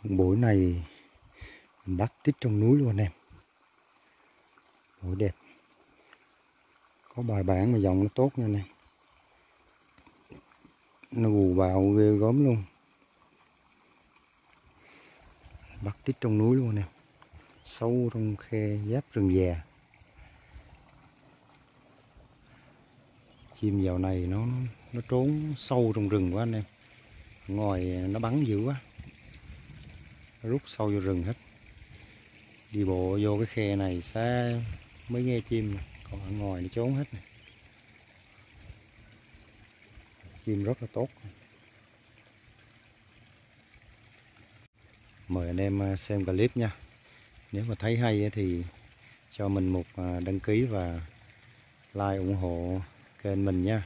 Con bổi này mình bắt tít trong núi luôn anh em. Bổi đẹp, có bài bản mà dòng nó tốt nha anh em. Nó gù vào ghê gớm luôn. Bắt tít trong núi luôn anh em, sâu trong khe giáp rừng già. Chim dạo này nó trốn sâu trong rừng quá anh em. Ngoài nó bắn dữ quá, nó rút sâu vô rừng hết. Đi bộ vô cái khe này xa mới nghe chim, còn ở ngoài nó trốn hết này. Chim rất là tốt. Mời anh em xem clip nha. Nếu mà thấy hay thì cho mình một đăng ký và like ủng hộ kênh mình nha.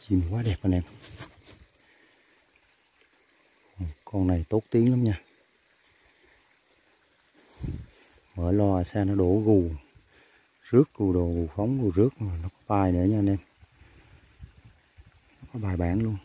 Chim quá đẹp anh em. Con này tốt tiếng lắm nha. Mở loa xa nó đổ gù, rước gù đồ, gù phóng, gù rước, nó có bài nữa nha anh em. Nó có bài bản luôn.